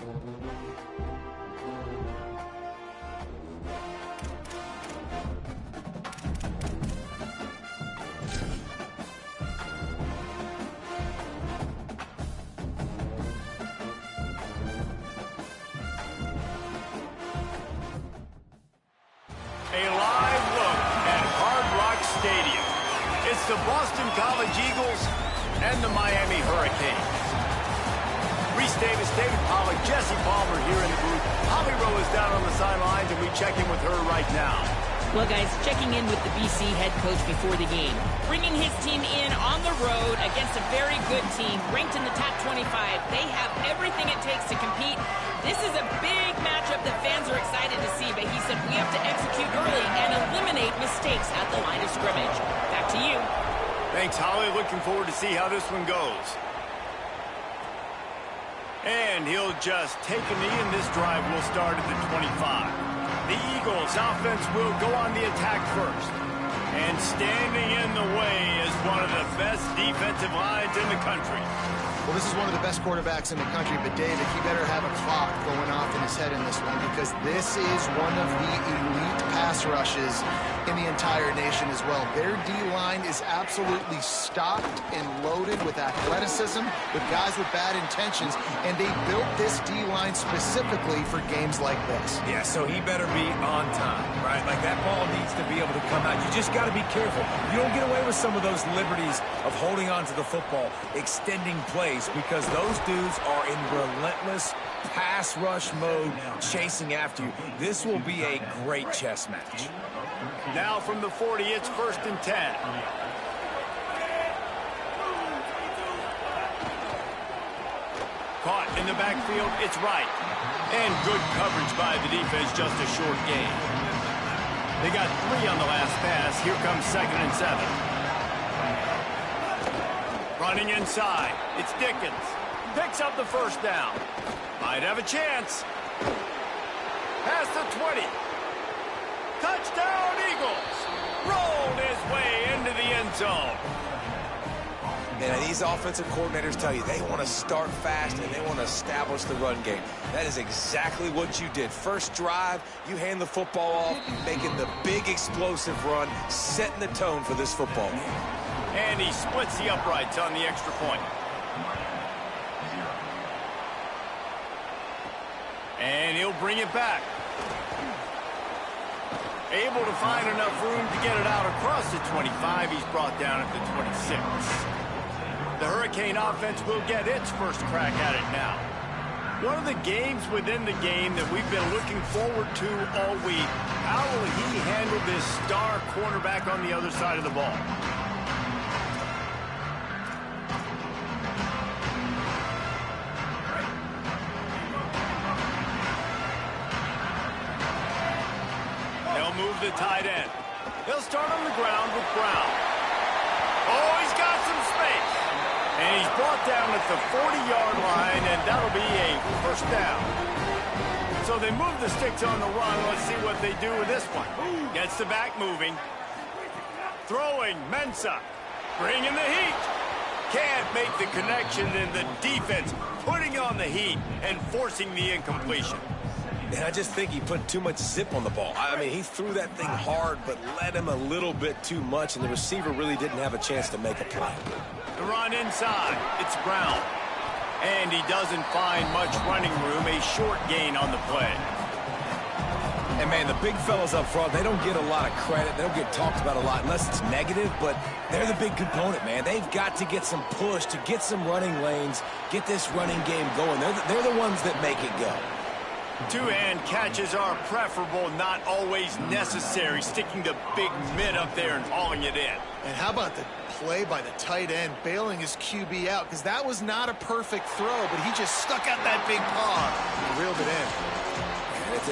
A live look at Hard Rock Stadium. It's the Boston College Eagles and the Miami Hurricanes. Reese Davis, David Pollack, Jesse Palmer here in the booth. Holly Rowe is down on the sidelines, and we check in with her right now. Well, guys, checking in with the BC head coach before the game. Bringing his team in on the road against a very good team, ranked in the top 25. They have everything it takes to compete. This is a big matchup that fans are excited to see, but he said we have to execute early and eliminate mistakes at the line of scrimmage. Back to you. Thanks, Holly. Looking forward to see how this one goes. And he'll just take a knee, and this drive will start at the 25. The Eagles' offense will go on the attack first. And standing in the way is one of the best defensive lines in the country. Well, this is one of the best quarterbacks in the country, but David, he better have a clock going off in his head in this one, because this is one of the elite pass rushes in the entire nation as well. Their D-line is absolutely stocked and loaded with athleticism, with guys with bad intentions, and they built this D-line specifically for games like this. Yeah, so he better be on time, right? Like, that ball needs to be able to come out. You just got to be careful. You don't get away with some of those liberties of holding on to the football, extending plays, because those dudes are in relentless pass rush mode, chasing after you. This will be a great chess match. Now from the 40, it's 1st and 10. Caught in the backfield, it's right. And good coverage by the defense, just a short gain. They got 3 on the last pass. Here comes 2nd and 7. Running inside, it's Dickens. Picks up the first down. Might have a chance. Past the 20. Touchdown, Eagles! Rolled his way into the end zone. And these offensive coordinators tell you they want to start fast and they want to establish the run game. That is exactly what you did. First drive, you hand the football off, making the big explosive run, setting the tone for this football game. And he splits the uprights on the extra point. And he'll bring it back. Able to find enough room to get it out across the 25. He's brought down at the 26. The Hurricane offense will get its first crack at it now. One of the games within the game that we've been looking forward to all week. How will he handle this star cornerback on the other side of the ball? Move the tight end. He'll start on the ground with Brown. Oh, he's got some space. And he's brought down at the 40-yard line, and that'll be a first down. So they move the sticks on the run. Let's see what they do with this one. Gets the back moving. Throwing, Mensah. Bringing the heat. Can't make the connection, and the defense putting on the heat and forcing the incompletion. And I just think he put too much zip on the ball. I mean, he threw that thing hard, but let him a little bit too much, and the receiver really didn't have a chance to make a play. The run inside. It's Brown. And he doesn't find much running room. A short gain on the play. And, man, the big fellas up front, they don't get a lot of credit. They don't get talked about a lot unless it's negative, but they're the big component, man. They've got to get some push, to get some running lanes, get this running game going. They're the ones that make it go. Two-hand catches are preferable, not always necessary. Sticking the big mid up there and hauling it in. And how about the play by the tight end, bailing his QB out? Because that was not a perfect throw, but he just stuck out that big paw and reeled it in.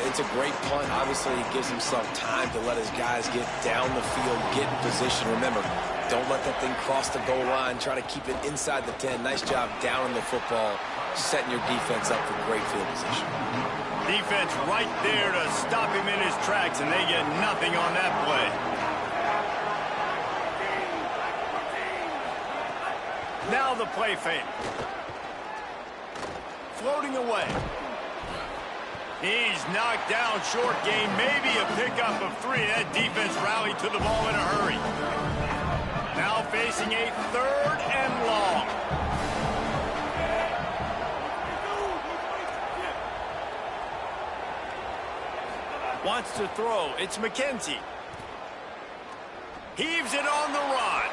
It's a great punt. Obviously, he gives himself time to let his guys get down the field, get in position. Remember, don't let that thing cross the goal line. Try to keep it inside the 10. Nice job down in the football, setting your defense up for great field position. Defense right there to stop him in his tracks, and they get nothing on that play. Now the play fake. Floating away. He's knocked down short gain, maybe a pickup of 3. That defense rallied to the ball in a hurry. Now facing a 3rd and long. Wants to throw. It's McKenzie. Heaves it on the run.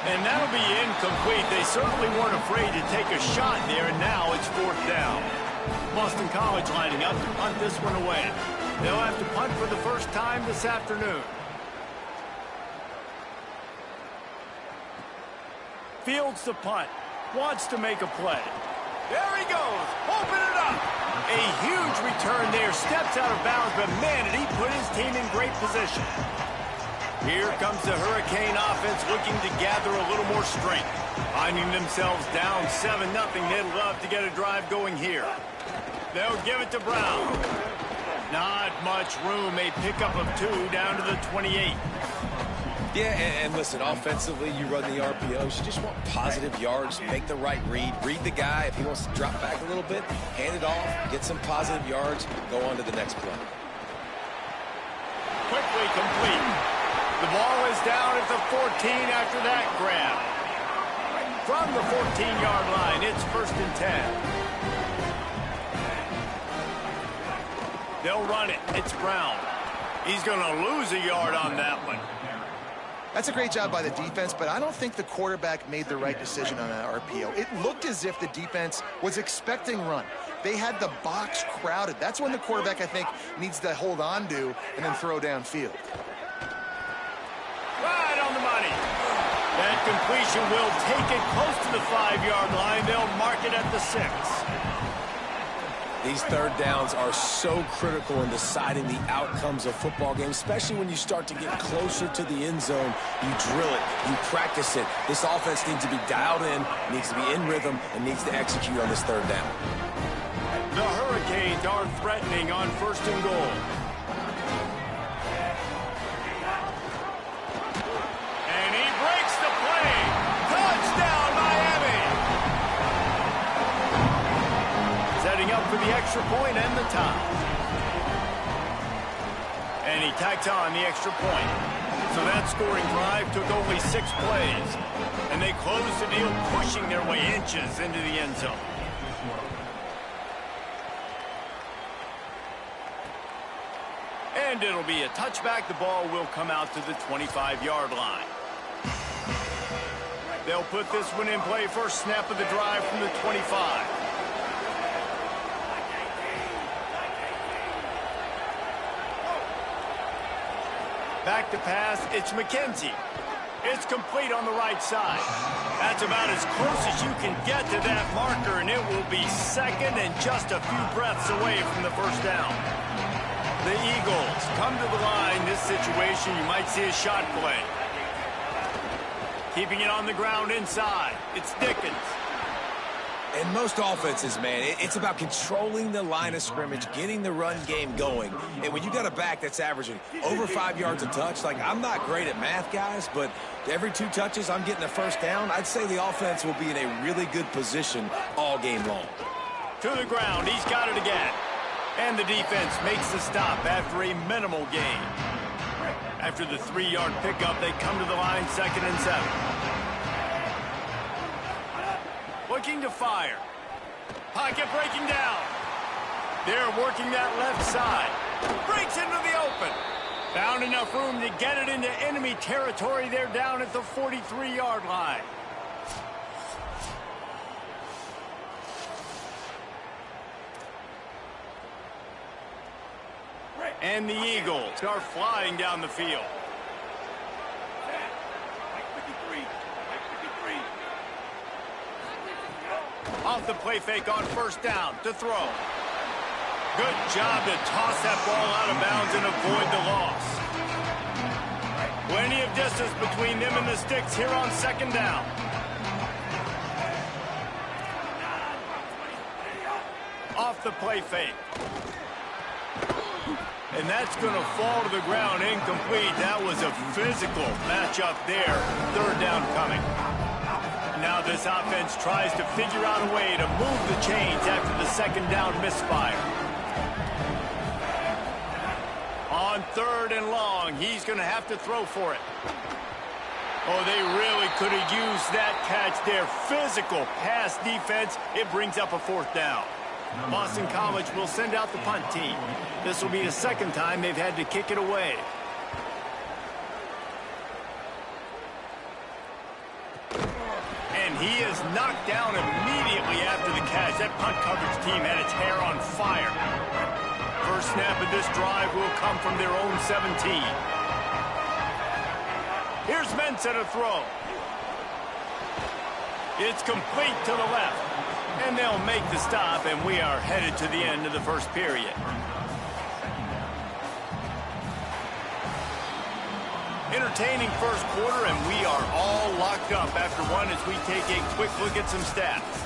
And that'll be incomplete. They certainly weren't afraid to take a shot there, and now it's 4th down. Boston College lining up to punt this one away. They'll have to punt for the first time this afternoon. Fields the punt. Wants to make a play. There he goes. Open it up. A huge return there. Steps out of bounds, but man, did he put his team in great position. Here comes the Hurricane offense looking to gather a little more strength. Finding themselves down 7-0, they'd love to get a drive going here. They'll give it to Brown. Not much room. A pickup of 2 down to the 28. Yeah, and listen, offensively, you run the RPOs. You just want positive yards, make the right read the guy. If he wants to drop back a little bit, hand it off, get some positive yards, go on to the next play. Quickly complete. The ball is down at the 14 after that grab. From the 14-yard line, it's 1st and 10. They'll run it. It's Brown. He's going to lose a yard on that one. That's a great job by the defense, but I don't think the quarterback made the right decision on that RPO. It looked as if the defense was expecting run. They had the box crowded. That's when the quarterback, I think, needs to hold on to and then throw downfield. Right on the money. That completion will take it close to the 5-yard line. They'll mark it at the 6. These 3rd downs are so critical in deciding the outcomes of football games, especially when you start to get closer to the end zone. You drill it, you practice it. This offense needs to be dialed in, needs to be in rhythm, and needs to execute on this 3rd down. The Hurricanes are threatening on 1st and goal. And he breaks the play. Touchdown, Miami! Setting up for the extra point and the tie. And he tacked on the extra point. So that scoring drive took only 6 plays. And they closed the deal, pushing their way inches into the end zone. And it'll be a touchback. The ball will come out to the 25-yard line. They'll put this one in play. First snap of the drive from the 25. Back to pass, it's McKenzie. It's complete on the right side. That's about as close as you can get to that marker, and it will be 2nd and just a few breaths away from the 1st down. The Eagles come to the line. This situation, you might see a shot play. Keeping it on the ground inside. It's Dickens. And most offenses, man, it's about controlling the line of scrimmage, getting the run game going. And when you got a back that's averaging over 5 yards a touch, like, I'm not great at math, guys, but every 2 touches, I'm getting a 1st down. I'd say the offense will be in a really good position all game long. To the ground. He's got it again. And the defense makes the stop after a minimal gain. After the 3-yard pickup, they come to the line 2nd and 7. Looking to fire. Pocket breaking down. They're working that left side. Breaks into the open. Found enough room to get it into enemy territory. They're down at the 43-yard line. And the Eagles are flying down the field. Off the play fake on 1st down to throw. Good job to toss that ball out of bounds and avoid the loss. Plenty of distance between them and the sticks here on 2nd down. Off the play fake. And that's going to fall to the ground incomplete. That was a physical matchup there. 3rd down coming. Now this offense tries to figure out a way to move the chains after the 2nd down misfire. On 3rd and long, he's going to have to throw for it. Oh, they really could have used that catch there. Physical pass defense. It brings up a 4th down. Boston College will send out the punt team. This will be the 2nd time they've had to kick it away. And he is knocked down immediately after the catch. That punt coverage team had its hair on fire. First snap of this drive will come from their own 17. Here's Mensah to throw. It's complete to the left. And they'll make the stop, and we are headed to the end of the first period. Entertaining first quarter, and we are all locked up after one as we take a quick look at some stats.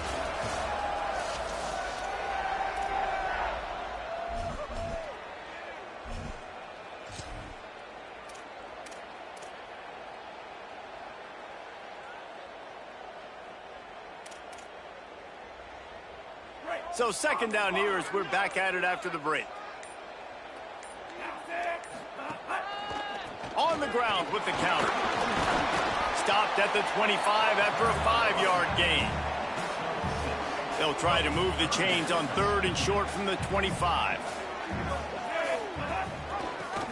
So 2nd down here as we're back at it after the break. On the ground with the counter. Stopped at the 25 after a 5-yard gain. They'll try to move the chains on 3rd and short from the 25.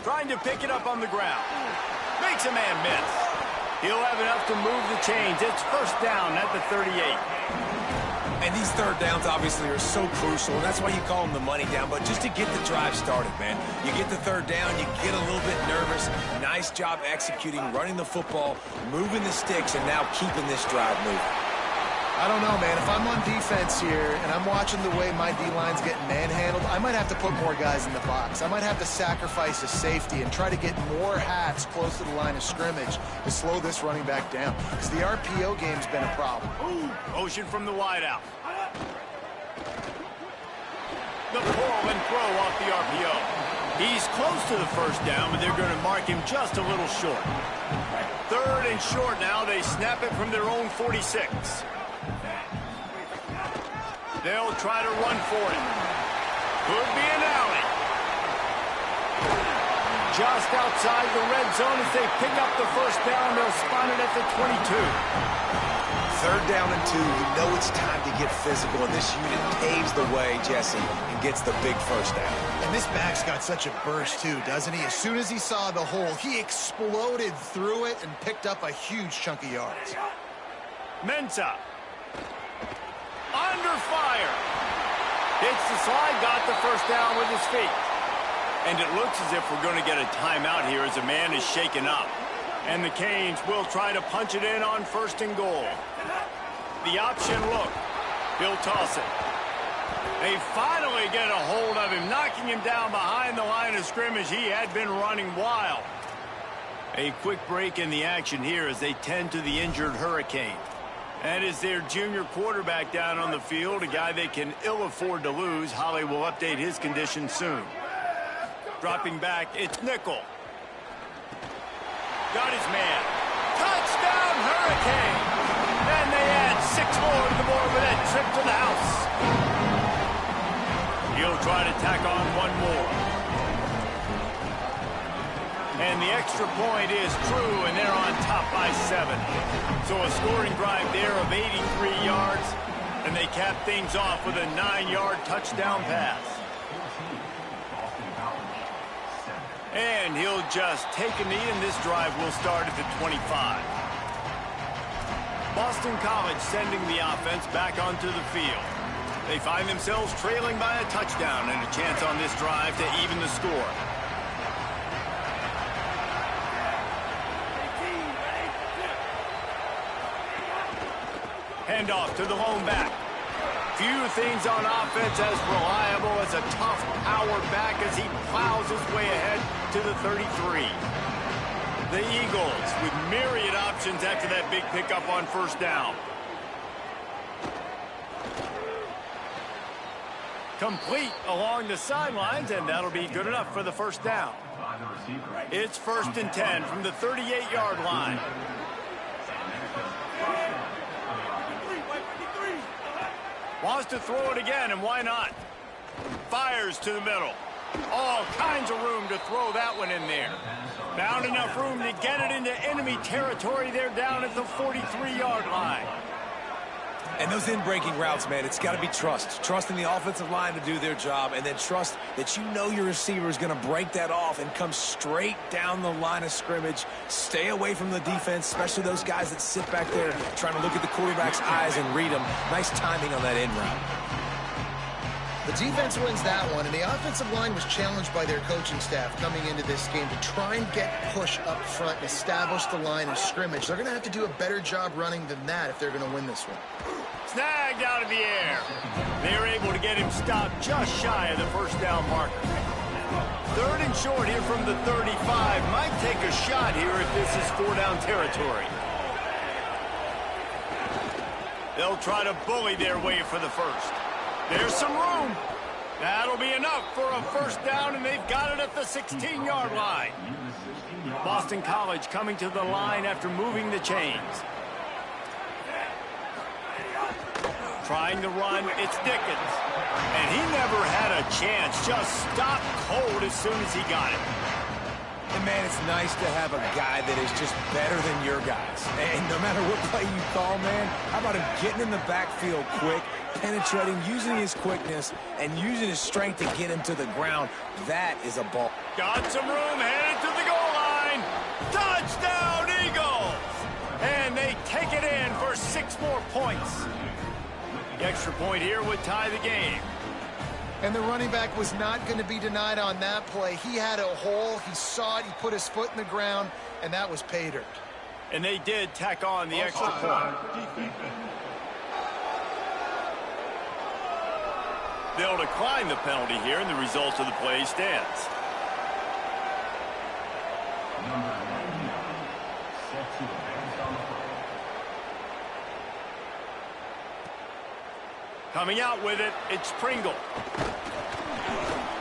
Trying to pick it up on the ground. Makes a man miss. He'll have enough to move the chains. It's 1st down at the 38. And these 3rd downs obviously are so crucial, and that's why you call them the money down. But just to get the drive started, man, you get the 3rd down, you get a little bit nervous. Nice job executing, running the football, moving the sticks, and now keeping this drive moving. I don't know, man. If I'm on defense here and I'm watching the way my D-line's getting manhandled, I might have to put more guys in the box. I might have to sacrifice a safety and try to get more hats close to the line of scrimmage to slow this running back down. Because the RPO game's been a problem. Ooh, motion from the wideout. The pull and throw off the RPO. He's close to the 1st down, but they're going to mark him just a little short. 3rd and short now. They snap it from their own 46. They'll try to run for it. Could be an alley. Just outside the red zone as they pick up the 1st down. They'll spot it at the 22. 3rd down and 2. You know it's time to get physical, and this unit paves the way, Jesse, and gets the big 1st down. And this back's got such a burst, too, doesn't he? As soon as he saw the hole, he exploded through it and picked up a huge chunk of yards. Mensah. Under fire. Hits the slide, got the 1st down with his feet. And it looks as if we're going to get a timeout here as a man is shaken up. And the Canes will try to punch it in on 1st and goal. The option look. He'll toss it. They finally get a hold of him, knocking him down behind the line of scrimmage. He had been running wild. A quick break in the action here as they tend to the injured Hurricane. That is their junior quarterback down on the field, a guy they can ill afford to lose. Holly will update his condition soon. Dropping back, it's Nickel. Got his man. Touchdown, Hurricane! And they add 6 more to the board with that trip to the house. He'll try to tack on 1 more. And the extra point is true, and they're on top by 7. So a scoring drive there of 83 yards, and they cap things off with a 9-yard touchdown pass. And he'll just take a knee, and this drive will start at the 25. Boston College sending the offense back onto the field. They find themselves trailing by a touchdown and a chance on this drive to even the score. Handoff to the lone back. Few things on offense as reliable as a tough power back as he plows his way ahead to the 33. The Eagles with myriad options after that big pickup on 1st down. Complete along the sidelines, and that'll be good enough for the 1st down. It's 1st and 10 from the 38-yard line. Wants to throw it again, and why not? fires to the middle. All kinds of room to throw that one in there. Found enough room to get it into enemy territory there down at the 43-yard line. And those in-breaking routes, man, it's got to be trust. Trust in the offensive line to do their job, and then trust that you know your receiver is going to break that off and come straight down the line of scrimmage. Stay away from the defense, especially those guys that sit back there trying to look at the quarterback's eyes and read them. Nice timing on that in route. The defense wins that one, and the offensive line was challenged by their coaching staff coming into this game to try and get push up front and establish the line of scrimmage. They're going to have to do a better job running than that if they're going to win this one. Snagged out of the air. They were able to get him stopped just shy of the first down marker. Third and short here from the 35. Might take a shot here if this is 4-down territory. They'll try to bully their way for the first. There's some room. That'll be enough for a first down, and they've got it at the 16-yard line. Boston College coming to the line after moving the chains. Trying to run, it's Dickens. And he never had a chance. Just stopped cold as soon as he got it. And, man, it's nice to have a guy that is just better than your guys. And no matter what play you call, man, how about him getting in the backfield quick, penetrating, using his quickness, and using his strength to get him to the ground. That is a ball. Got some room, headed to the goal line. Touchdown, Eagles! And they take it in for 6 more points. The extra point here would tie the game. And the running back was not going to be denied on that play. He had a hole, he saw it, he put his foot in the ground, and that was pay dirt. And they did tack on the extra point. They'll decline the penalty here, and the result of the play stands. Coming out with it, it's Pringle.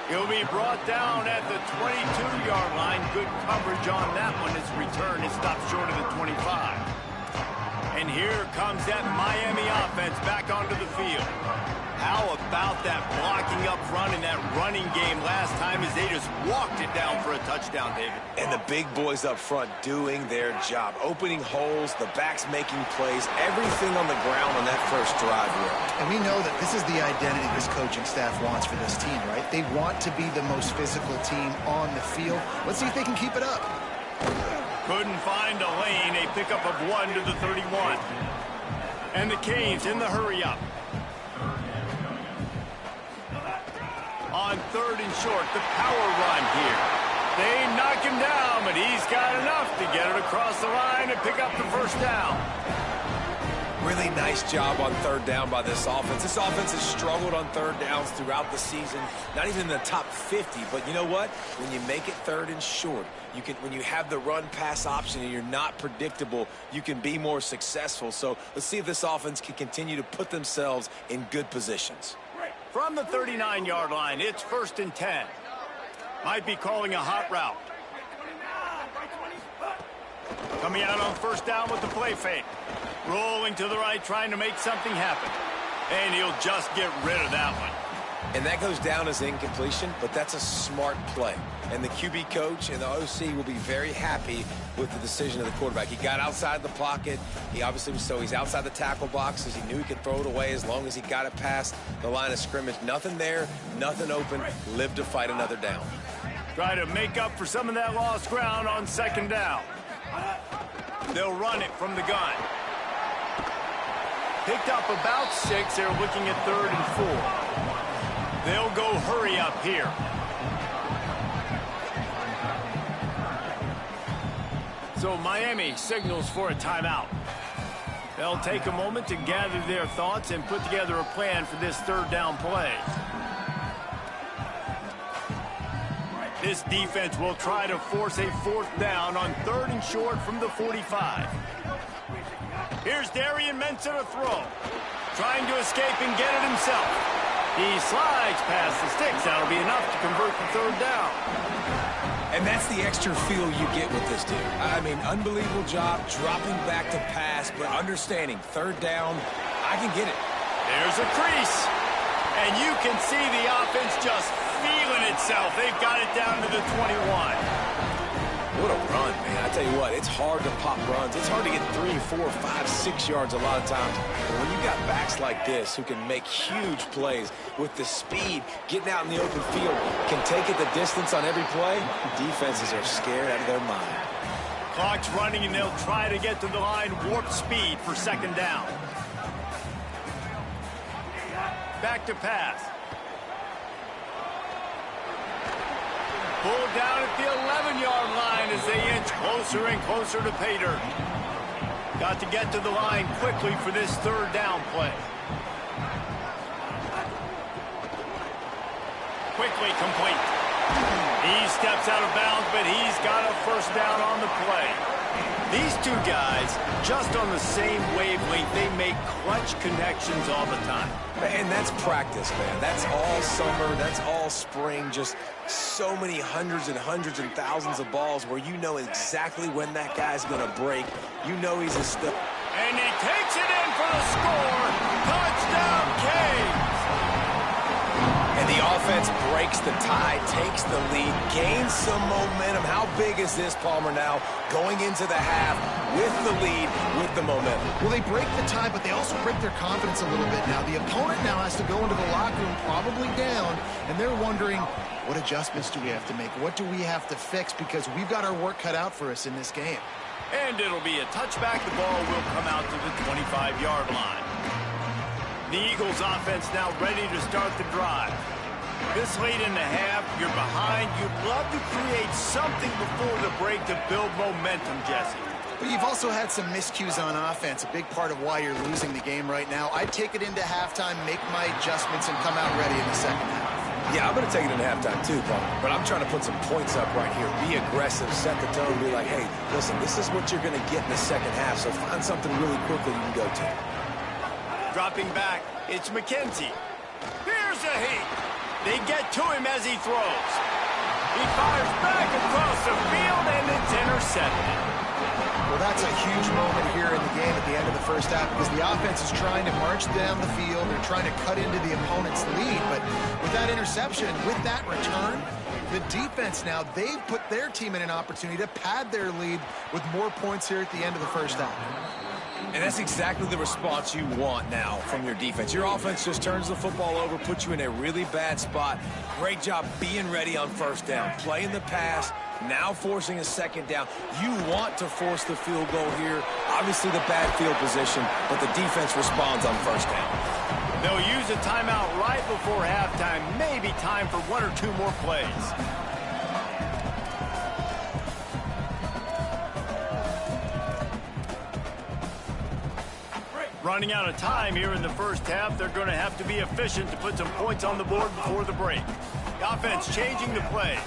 He'll be brought down at the 22-yard line. Good coverage on that one. His return is stopped short of the 25. And here comes that Miami offense back onto the field. How about that blocking up front in that running game last time as they just walked it down for a touchdown, David? And the big boys up front doing their job. Opening holes, the backs making plays, everything on the ground on that first drive worked. And we know that this is the identity this coaching staff wants for this team, right? They want to be the most physical team on the field. Let's see if they can keep it up. Couldn't find a lane. A pickup of 1 to the 31. And the Canes in the hurry-up. On 3rd and short, the power run here. They knock him down, but he's got enough to get it across the line and pick up the first down. Really nice job on 3rd down by this offense. This offense has struggled on 3rd downs throughout the season. Not even in the top 50, but you know what? When you make it 3rd and short, when you have the run-pass option and you're not predictable, you can be more successful. So let's see if this offense can continue to put themselves in good positions. From the 39-yard line, it's 1st and 10. Might be calling a hot route. Coming out on 1st down with the play fake. Rolling to the right, trying to make something happen. And he'll just get rid of that one. And that goes down as incompletion, but that's a smart play. And the QB coach and the OC will be very happy with the decision of the quarterback. He got outside the pocket. He obviously was he's outside the tackle boxes. He knew he could throw it away as long as he got it past the line of scrimmage. Nothing there, nothing open. Live to fight another down. Try to make up for some of that lost ground on 2nd down. They'll run it from the gun. Picked up about 6. They're looking at 3rd and 4. They'll go hurry up here. So Miami signals for a timeout. They'll take a moment to gather their thoughts and put together a plan for this 3rd down play. This defense will try to force a 4th down on 3rd and short from the 45. Here's Darian Mensah to throw. Trying to escape and get it himself. He slides past the sticks. That'll be enough to convert the 3rd down. And that's the extra feel you get with this dude. I mean, unbelievable job dropping back to pass, but understanding 3rd down, I can get it. There's a crease. And you can see the offense just feeling itself. They've got it down to the 21. What a run, man. I tell you what, it's hard to pop runs. It's hard to get 3, 4, 5, 6 yards a lot of times. But when you got backs like this who can make huge plays with the speed, getting out in the open field, can take it the distance on every play, defenses are scared out of their mind. Clock's running, and they'll try to get to the line, warp speed for second down. Back to pass. Pulled down at the 11-yard line as they inch closer and closer to pay dirt. Got to get to the line quickly for this third down play. Quickly complete. He steps out of bounds, but he's got a first down on the play. These two guys, just on the same wavelength, they make clutch connections all the time. And that's practice, man. That's all summer. That's all spring. Just so many hundreds and thousands of balls where you know exactly when that guy's going to break. You know he's a stud. And he takes it in for the score. Touchdown, Canes. And the offense breaks the tie, takes the lead, gains some momentum. How big is this, Palmer, now going into the half with the lead, with the momentum? Well, they break the tie, but they also break their confidence a little bit now. The opponent now has to go into the locker room probably down, and they're wondering, what adjustments do we have to make? What do we have to fix? Because we've got our work cut out for us in this game. And it'll be a touchback. The ball will come out to the 25-yard line. The Eagles offense now ready to start the drive. This late in the half, you're behind. You'd love to create something before the break to build momentum, Jesse. But you've also had some miscues on offense, a big part of why you're losing the game right now. I'd take it into halftime, make my adjustments, and come out ready in the second half. Yeah, I'm going to take it into halftime too, Palmer. But I'm trying to put some points up right here. Be aggressive, set the tone, be like, hey, listen, this is what you're going to get in the second half, so find something really quickly you can go to. Dropping back, it's McKenzie. Here's a heat. They get to him as he throws. He fires back across the field, and it's intercepted. Well, that's a huge moment here in the game at the end of the first half because the offense is trying to march down the field. They're trying to cut into the opponent's lead. But with that interception, with that return, the defense now, they've put their team in an opportunity to pad their lead with more points here at the end of the first half. And that's exactly the response you want now from your defense. Your offense just turns the football over, puts you in a really bad spot. Great job being ready on first down, playing the pass, now forcing a second down. You want to force the field goal here. Obviously the bad field position, but the defense responds on first down. They'll use a timeout right before halftime. Maybe time for one or two more plays. Running out of time here in the first half. They're going to have to be efficient to put some points on the board before the break. The offense changing the play.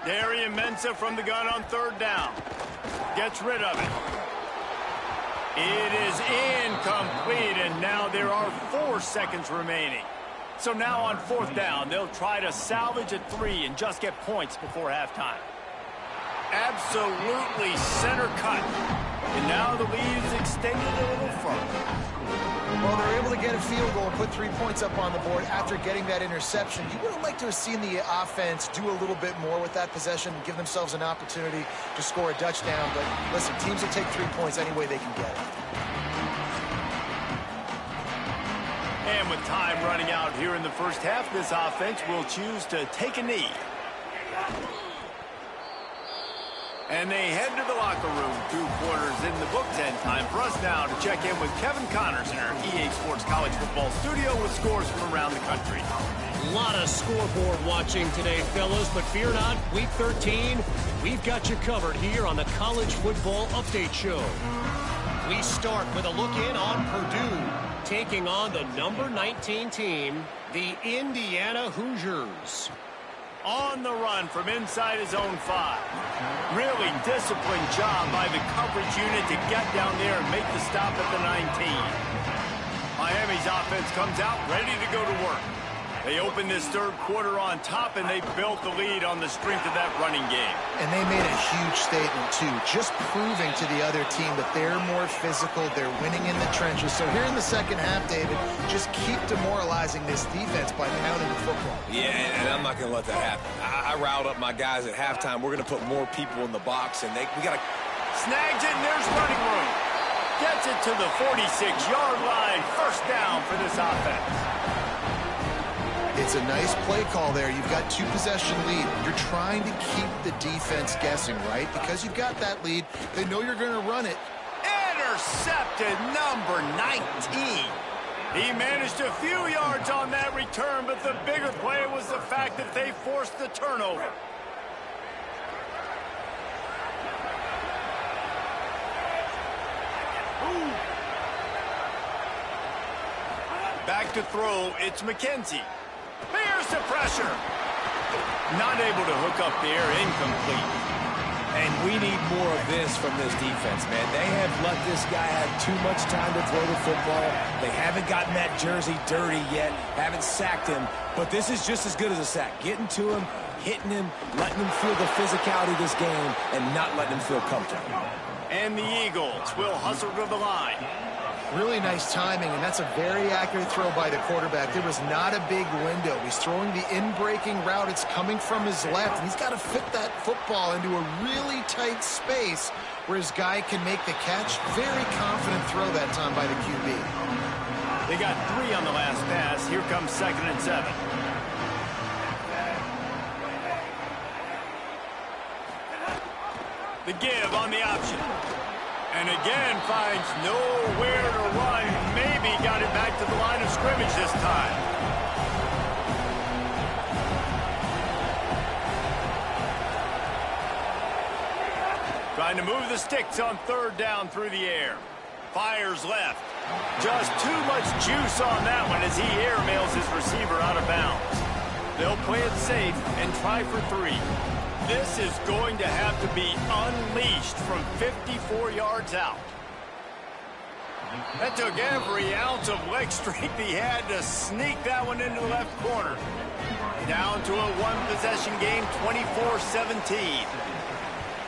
Darian Mensah from the gun on third down. Gets rid of it. It is incomplete, and now there are 4 seconds remaining. So now on fourth down, they'll try to salvage a 3 and just get points before halftime. Absolutely center cut. And now the lead is extended a little further. Well, they're able to get a field goal and put 3 points up on the board after getting that interception. You would have liked to have seen the offense do a little bit more with that possession, give themselves an opportunity to score a touchdown. But listen, teams will take 3 points any way they can get it. And with time running out here in the first half, this offense will choose to take a knee. And they head to the locker room. 2 quarters in the books, and time for us now to check in with Kevin Connors in our EA Sports College Football studio with scores from around the country. A lot of scoreboard watching today, fellas, but fear not, Week 13, we've got you covered here on the College Football Update Show. We start with a look in on Purdue, taking on the number 19 team, the Indiana Hoosiers. On the run from inside his own 5. Really disciplined job by the coverage unit to get down there and make the stop at the 19. Miami's offense comes out ready to go to work. They opened this third quarter on top, and they built the lead on the strength of that running game. And they made a huge statement, too, just proving to the other team that they're more physical, they're winning in the trenches. So here in the second half, David, just keep demoralizing this defense by pounding the football. Yeah, and I'm not going to let that happen. I riled up my guys at halftime. We're going to put more people in the box, and we got to... Snags it, and there's running room. Gets it to the 46-yard line. First down for this offense. It's a nice play call there. You've got two-possession lead. You're trying to keep the defense guessing, right? Because you've got that lead, they know you're going to run it. Intercepted, number 19. He managed a few yards on that return, but the bigger play was the fact that they forced the turnover. Back to throw, it's McKenzie. There's the pressure. Not able to hook up there, incomplete. And we need more of this from this defense, man. They have let this guy have too much time to throw the football. They haven't gotten that jersey dirty yet, haven't sacked him. But this is just as good as a sack. Getting to him, hitting him, letting him feel the physicality of this game, and not letting him feel comfortable. And the Eagles will hustle to the line. Really nice timing, and that's a very accurate throw by the quarterback. There was not a big window. He's throwing the in-breaking route. It's coming from his left, and he's got to fit that football into a really tight space where his guy can make the catch. Very confident throw that time by the QB. They got 3 on the last pass. Here comes 2nd and 7. The give on the option. And again finds nowhere to run. Maybe got it back to the line of scrimmage this time. Trying to move the sticks on 3rd down through the air. Fires left. Just too much juice on that one as he airmails his receiver out of bounds. They'll play it safe and try for 3. This is going to have to be unleashed from 54 yards out. That took every ounce of leg strength he had to sneak that one into the left corner. Down to a one-possession game, 24-17.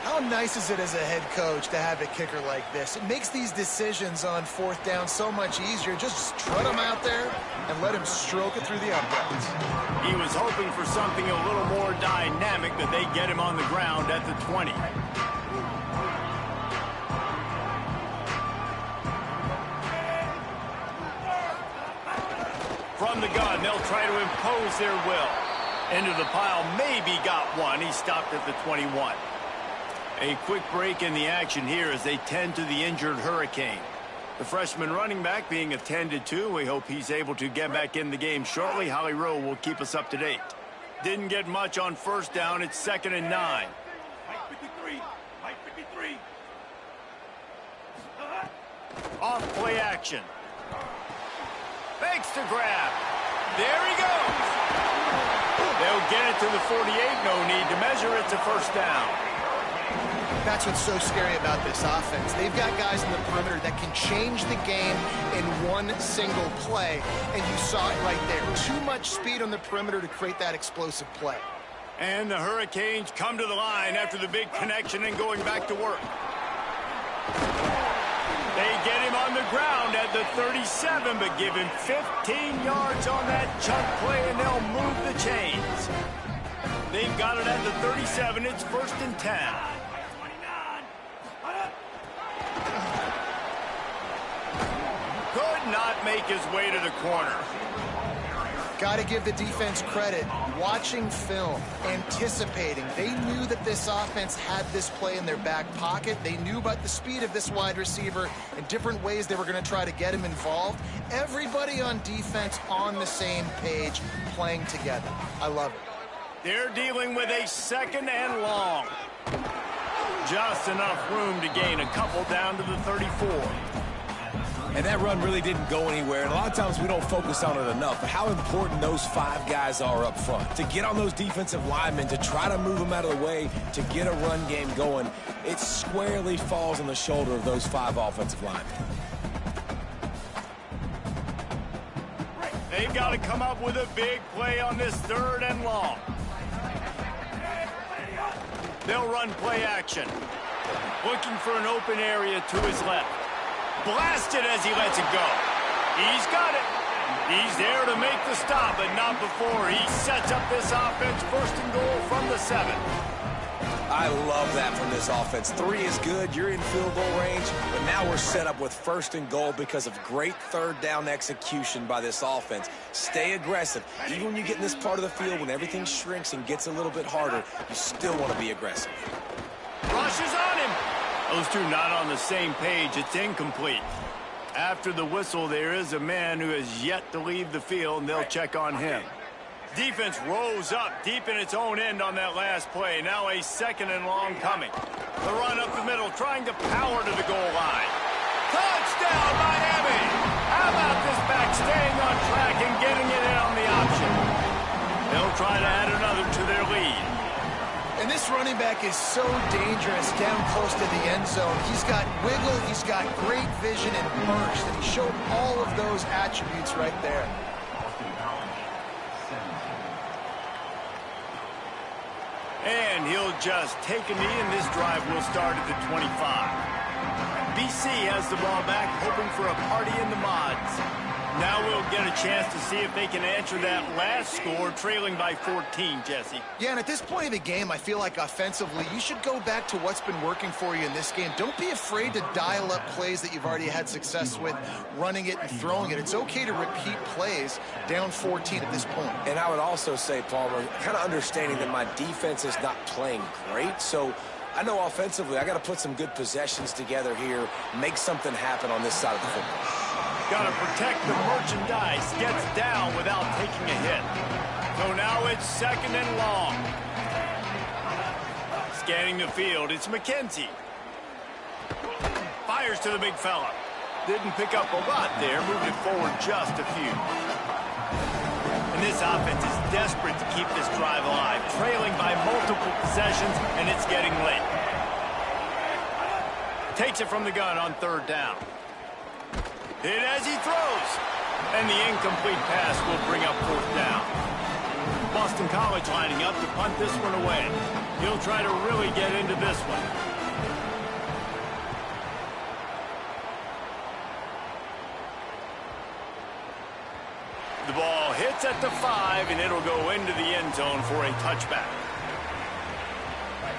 How nice is it as a head coach to have a kicker like this? It makes these decisions on 4th down so much easier. Just trot him out there and let him stroke it through the uprights. He was hoping for something a little more dynamic, but they get him on the ground at the 20. From the gun, they'll try to impose their will. Into the pile, maybe got one. He stopped at the 21. A quick break in the action here as they tend to the injured Hurricane. The freshman running back being attended to. We hope he's able to get back in the game shortly. Holly Rowe will keep us up to date. Didn't get much on 1st down. It's 2nd and 9. Off play action. Fakes to grab. There he goes. They'll get it to the 48. No need to measure. It's a 1st down. That's what's so scary about this offense. They've got guys in the perimeter that can change the game in one single play, and you saw it right there. Too much speed on the perimeter to create that explosive play. And the Hurricanes come to the line after the big connection and going back to work. They get him on the ground at the 37, but give him 15 yards on that chunk play, and they'll move the chains. They've got it at the 37. It's 1st and 10. Could not make his way to the corner. Got to give the defense credit. Watching film, anticipating. They knew that this offense had this play in their back pocket. They knew about the speed of this wide receiver and different ways they were going to try to get him involved. Everybody on defense on the same page, playing together. I love it. They're dealing with a 2nd and long. Just enough room to gain a couple down to the 34. And that run really didn't go anywhere. And a lot of times we don't focus on it enough. But how important those 5 guys are up front. To get on those defensive linemen, to try to move them out of the way, to get a run game going, it squarely falls on the shoulder of those 5 offensive linemen. They've got to come up with a big play on this 3rd and long. They'll run play action. Looking for an open area to his left. Blasted as he lets it go. He's got it. He's there to make the stop, but not before he sets up this offense 1st and goal from the 7. I love that from this offense. 3 is good. You're in field goal range, but now we're set up with 1st and goal because of great 3rd down execution by this offense. Stay aggressive. Even when you get in this part of the field, when everything shrinks and gets a little bit harder, you still want to be aggressive. Rushes on him. Those two not on the same page. It's incomplete. After the whistle, there is a man who has yet to leave the field, and they'll check on him. Defense rose up deep in its own end on that last play. Now a 2nd and long coming. The run up the middle, trying to power to the goal line. Touchdown, Miami! How about this back staying on track and getting it in on the option? They'll try to add another to their lead. And this running back is so dangerous down close to the end zone. He's got wiggle, he's got great vision and burst, and he showed all of those attributes right there. And he'll just take a knee, and this drive will start at the 25. BC has the ball back, hoping for a party in the mods. Now we'll get a chance to see if they can answer that last score, trailing by 14, Jesse. Yeah, and at this point of the game, I feel like offensively, you should go back to what's been working for you in this game. Don't be afraid to dial up plays that you've already had success with, running it and throwing it. It's okay to repeat plays down 14 at this point. And I would also say, Palmer, kind of understanding that my defense is not playing great, so I know offensively I got to put some good possessions together here, make something happen on this side of the football. Got to protect the merchandise. Gets down without taking a hit. So now it's 2nd and long. Scanning the field, it's McKenzie. Fires to the big fella. Didn't pick up a lot there, moved it forward just a few. And this offense is desperate to keep this drive alive, trailing by multiple possessions, and it's getting late. Takes it from the gun on 3rd down. Hit as he throws. And the incomplete pass will bring up 4th down. Boston College lining up to punt this one away. He'll try to really get into this one. The ball hits at the 5, and it'll go into the end zone for a touchback.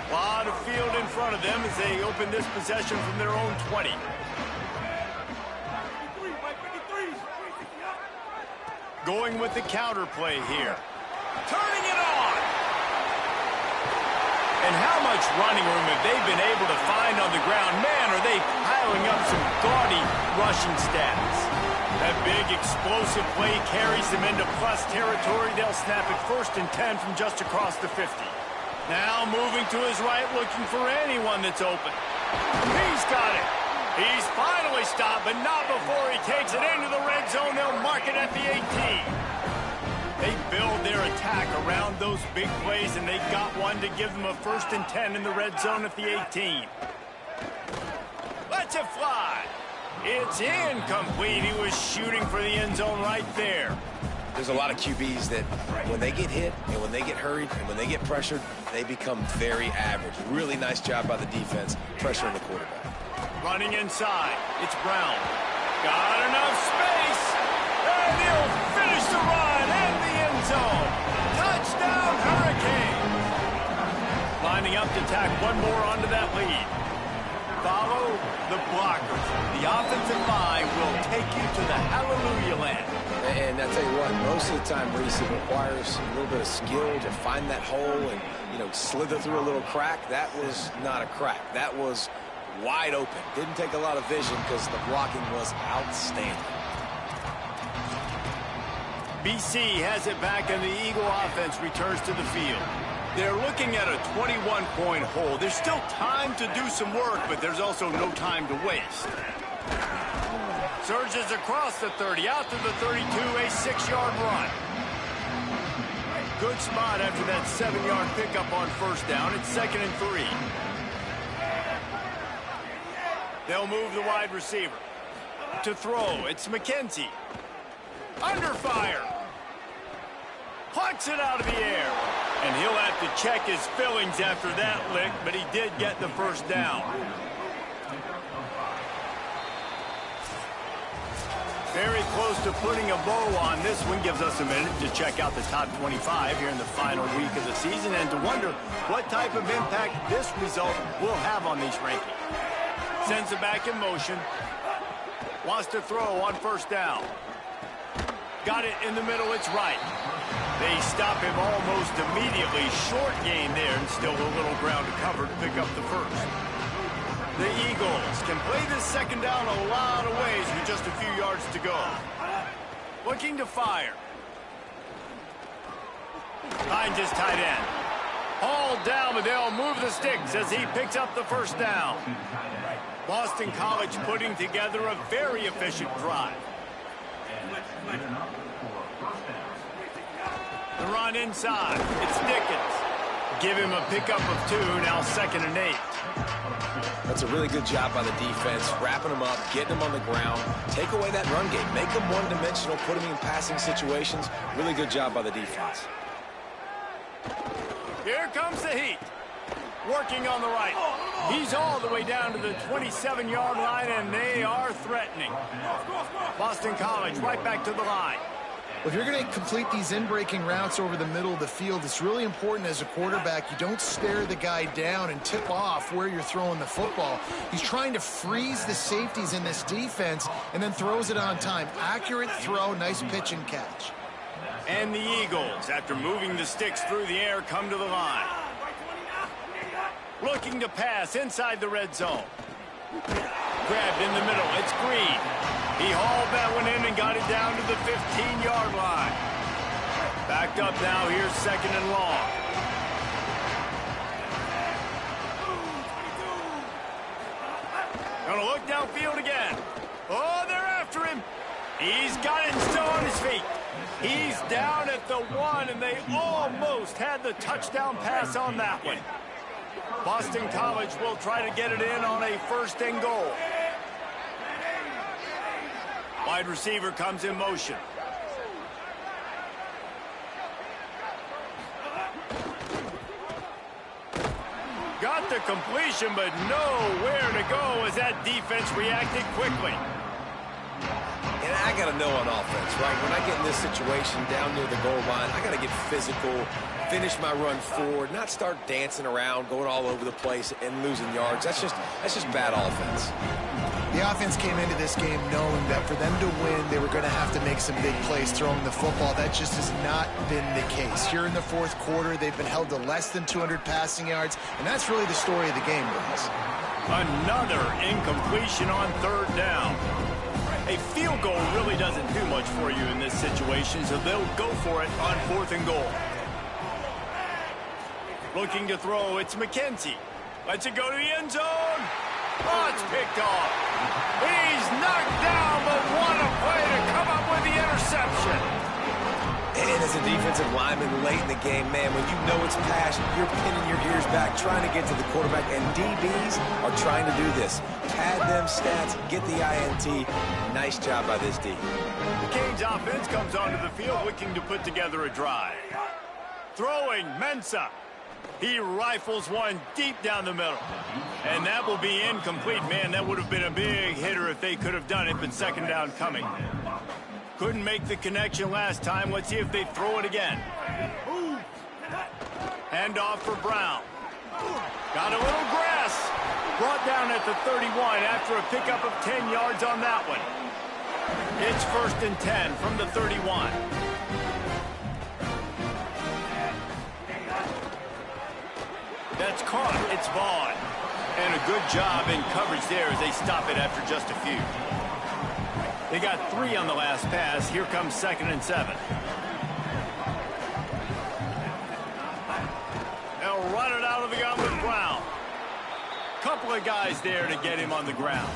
A lot of field in front of them as they open this possession from their own 20. Going with the counter play here. Turning it on! And how much running room have they been able to find on the ground? Man, are they piling up some gaudy rushing stats. That big explosive play carries them into plus territory. They'll snap it 1st and 10 from just across the 50. Now moving to his right, looking for anyone that's open. He's got it. He's finally stopped, but not before he takes it into the red zone. They'll mark it at the 18. They build their attack around those big plays, and they got one to give them a 1st and 10 in the red zone at the 18. Lets it fly. It's incomplete. He was shooting for the end zone right there. There's a lot of QBs that when they get hit and when they get hurried and when they get pressured, they become very average. Really nice job by the defense pressuring the quarterback. Running inside, it's Brown. Got enough space, and he'll finish the run and the end zone. Touchdown, Hurricanes. Lining up to tack one more onto that lead. Follow the blockers. The offensive line will take you to the hallelujah land. And I tell you what, most of the time, Reese, it requires a little bit of skill to find that hole and, slither through a little crack. That was not a crack. That was wide open. Didn't take a lot of vision because the blocking was outstanding. BC has it back, and the Eagle offense returns to the field. They're looking at a 21-point hole. There's still time to do some work, but there's also no time to waste. Surges across the 30, out to the 32, a 6-yard run. Good spot after that 7-yard pickup on 1st down. It's 2nd and 3. They'll move the wide receiver. To throw, it's McKenzie. Under fire. Punts it out of the air. And he'll have to check his fillings after that lick, but he did get the first down. Very close to putting a bow on this one. Gives us a minute to check out the top 25 here in the final week of the season and to wonder what type of impact this result will have on these rankings. Sends it back in motion. Wants to throw on first down. Got it in the middle. It's right. They stop him almost immediately. Short gain there and still a little ground to cover to pick up the first. The Eagles can play this second down a lot of ways with just a few yards to go. Looking to fire. Finds his tight end. Hauled down, but they'll move the sticks as he picks up the first down. Boston College putting together a very efficient drive. The run inside. It's Dickens. Give him a pickup of 2, now 2nd and 8. That's a really good job by the defense, wrapping them up, getting them on the ground. Take away that run game. Make them one-dimensional, put them in passing situations. Really good job by the defense. Here comes the heat. Working on the right. He's all the way down to the 27-yard line, and they are threatening. Boston College right back to the line. Well, if you're going to complete these in-breaking routes over the middle of the field, it's really important as a quarterback you don't stare the guy down and tip off where you're throwing the football. He's trying to freeze the safeties in this defense and then throws it on time. Accurate throw, nice pitch and catch. And the Eagles, after moving the sticks through the air, come to the line. Looking to pass inside the red zone. Grabbed in the middle. It's Green. He hauled that one in and got it down to the 15-yard line. Backed up now. Here's 2nd and long. Gonna look downfield again. Oh, they're after him. He's got it and still on his feet. He's down at the 1, and they almost had the touchdown pass on that one. Boston College will try to get it in on a 1st and goal. Wide receiver comes in motion. Got the completion, but nowhere to go as that defense reacted quickly. And I got to know on offense, right? When I get in this situation down near the goal line, I got to get physical, finish my run forward, not start dancing around, going all over the place and losing yards. That's just bad offense. The offense came into this game knowing that for them to win, they were going to have to make some big plays throwing the football. That just has not been the case. Here in the 4th quarter, they've been held to less than 200 passing yards, and that's really the story of the game, guys. Another incompletion on 3rd down. A field goal really doesn't do much for you in this situation, so they'll go for it on 4th and goal. Looking to throw, it's McKenzie. Lets it go to the end zone. Oh, it's picked off. He's knocked down, but what a play to come up with the interception. And as a defensive lineman late in the game, man, when you know it's passed, you're pinning your ears back, trying to get to the quarterback, and DBs are trying to do this. Pad them stats, get the INT. Nice job by this D. The Canes offense comes onto the field looking to put together a drive. Throwing, Mensah. He rifles one deep down the middle. And that will be incomplete. Man, that would have been a big hitter if they could have done it, but 2nd down coming. Couldn't make the connection last time. Let's see if they throw it again. Hand off for Brown. Got a little grass. Brought down at the 31 after a pickup of 10 yards on that one. It's 1st and 10 from the 31. That's caught. It's Vaughn. And a good job in coverage there as they stop it after just a few. They got 3 on the last pass. Here comes 2nd and 7. They'll run it out of the gun with Brown. Couple of guys there to get him on the ground.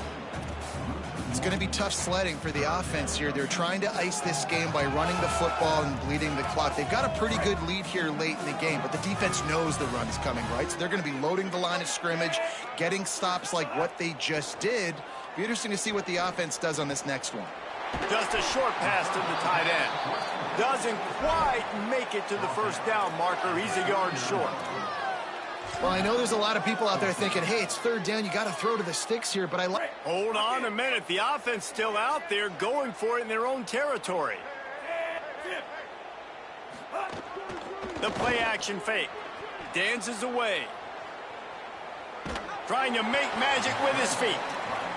It's going to be tough sledding for the offense here. They're trying to ice this game by running the football and bleeding the clock. They've got a pretty good lead here late in the game, but the defense knows the run's coming, right? So they're going to be loading the line of scrimmage, getting stops like what they just did. Be interesting to see what the offense does on this next one. Just a short pass to the tight end. Doesn't quite make it to the first down marker. He's a yard short. Well, I know there's a lot of people out there thinking, hey, it's third down. You got to throw to the sticks here, but I like... Hold on a minute. The offense still out there going for it in their own territory. The play action fake. Dances away. Trying to make magic with his feet.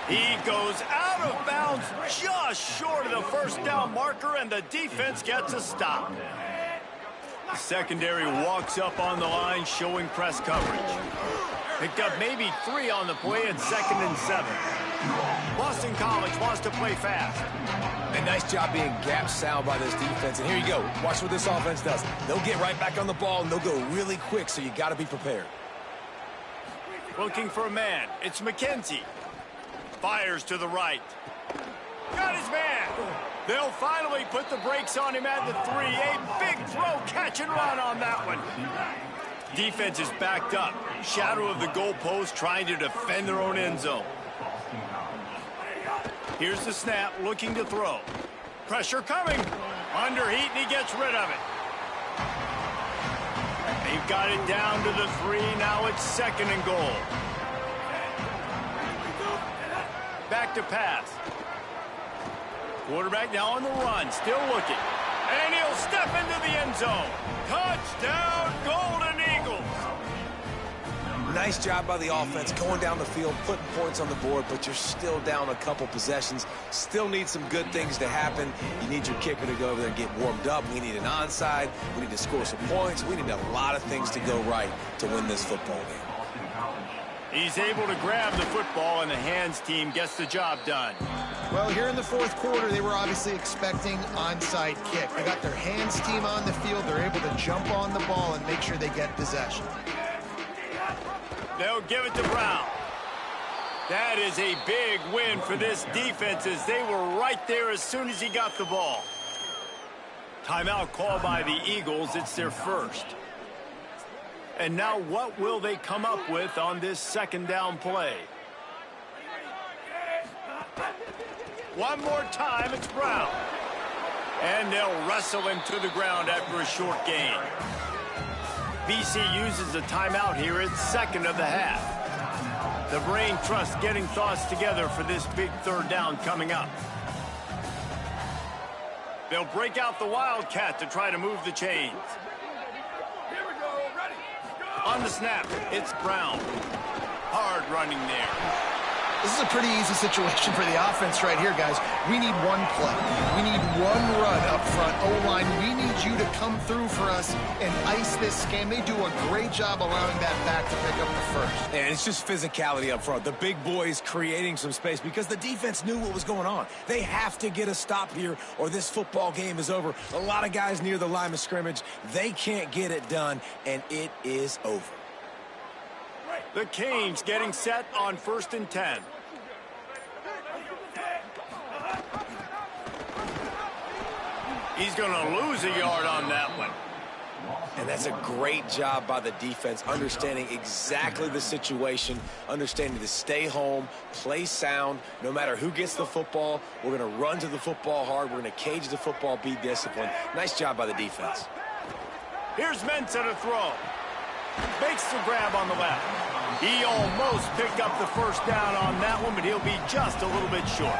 He goes out of bounds just short of the first down marker, and the defense gets a stop. The secondary walks up on the line, showing press coverage. Picked up maybe 3 on the play at 2nd and 7. Boston College wants to play fast. A nice job being gap sound by this defense. And here you go. Watch what this offense does. They'll get right back on the ball, and they'll go really quick, so you got to be prepared. Looking for a man. It's McKenzie. Fires to the right. Got his man. They'll finally put the brakes on him at the 3. A big throw, catch and run on that one. Defense is backed up. Shadow of the goalpost, trying to defend their own end zone. Here's the snap, looking to throw. Pressure coming. Under heat, and he gets rid of it. They've got it down to the 3. Now it's 2nd and goal. Back to pass. Quarterback now on the run, still looking. And he'll step into the end zone. Touchdown, Golden Eagles. Nice job by the offense going down the field, putting points on the board, but you're still down a couple possessions. Still need some good things to happen. You need your kicker to go over there and get warmed up. We need an onside. We need to score some points. We need a lot of things to go right to win this football game. He's able to grab the football, and the hands team gets the job done. Well, here in the fourth quarter, they were obviously expecting onside kick. They got their hands team on the field. They're able to jump on the ball and make sure they get possession. They'll give it to Brown. That is a big win for this defense, as they were right there as soon as he got the ball. Timeout called by the Eagles. It's their first. And now what will they come up with on this 2nd down play? One more time, it's Brown. And they'll wrestle him to the ground after a short gain. BC uses a timeout here at 2nd of the half. The brain trust getting thoughts together for this big 3rd down coming up. They'll break out the Wildcat to try to move the chains. On the snap, it's Brown. Hard running there. This is a pretty easy situation for the offense right here, guys. We need one play. We need one run up front. O-line, we need you to come through for us and ice this game. They do a great job allowing that back to pick up the first. And it's just physicality up front. The big boys creating some space because the defense knew what was going on. They have to get a stop here or this football game is over. A lot of guys near the line of scrimmage. They can't get it done, and it is over. The Canes getting set on 1st and 10. He's going to lose a yard on that one. And that's a great job by the defense, understanding exactly the situation, understanding to stay home, play sound. No matter who gets the football, we're going to run to the football hard. We're going to cage the football, be disciplined. Nice job by the defense. Here's Mensah to throw. Makes the grab on the left. He almost picked up the first down on that one, but he'll be just a little bit short.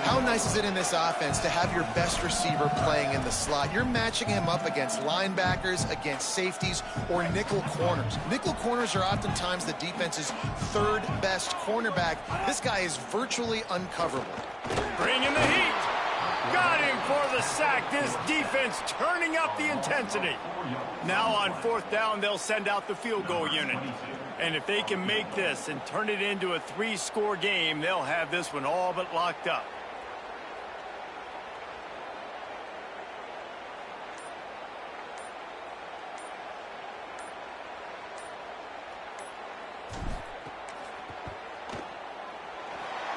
How nice is it in this offense to have your best receiver playing in the slot? You're matching him up against linebackers, against safeties, or nickel corners. Nickel corners are oftentimes the defense's 3rd best cornerback. This guy is virtually uncoverable. Bringing the heat. Got him for the sack. This defense turning up the intensity. Now on 4th down, they'll send out the field goal unit. And if they can make this and turn it into a 3-score game, they'll have this one all but locked up.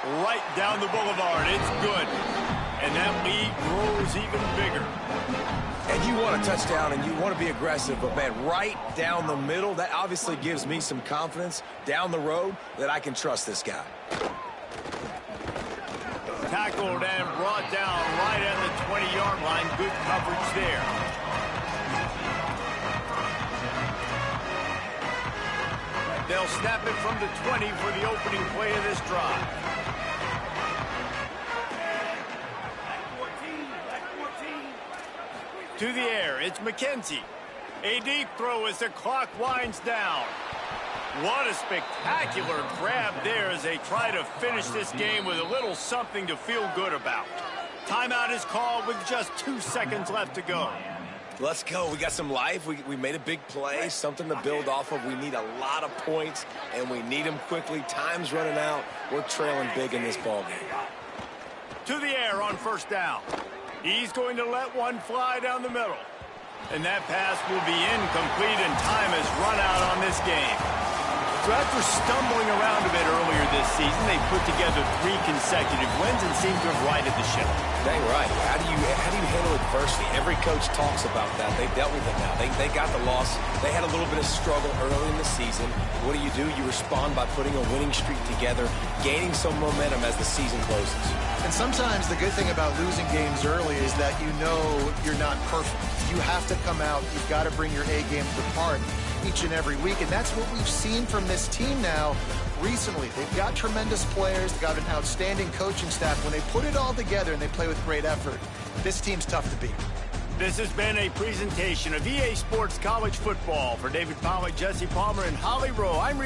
Right down the boulevard. It's good. And that lead grows even bigger. And you want a touchdown and you want to be aggressive, but, man, right down the middle, that obviously gives me some confidence down the road that I can trust this guy. Tackled and brought down right at the 20-yard line. Good coverage there. They'll snap it from the 20 for the opening play of this drive. To the air, it's McKenzie. A deep throw as the clock winds down. What a spectacular grab there as they try to finish this game with a little something to feel good about. Timeout is called with just 2 seconds left to go. Let's go. We got some life. We made a big play, something to build off of. We need a lot of points, and we need them quickly. Time's running out. We're trailing big in this ballgame. To the air on first down. He's going to let one fly down the middle. And that pass will be incomplete, and time has run out on this game. So after stumbling around a bit earlier this season, they put together 3 consecutive wins and seem to have righted the ship. Dang right. How do you handle adversity? Every coach talks about that. They've dealt with it now. They got the loss. They had a little bit of struggle early in the season. What do? You respond by putting a winning streak together, gaining some momentum as the season closes. And sometimes the good thing about losing games early is that you know you're not perfect. You have to come out. You've got to bring your A game to the park each and every week, and that's what we've seen from this team now recently. They've got tremendous players. They've got an outstanding coaching staff. When they put it all together and they play with great effort, this team's tough to beat. This has been a presentation of EA Sports College Football. For David Pollack, Jesse Palmer, and Holly Rowe, I'm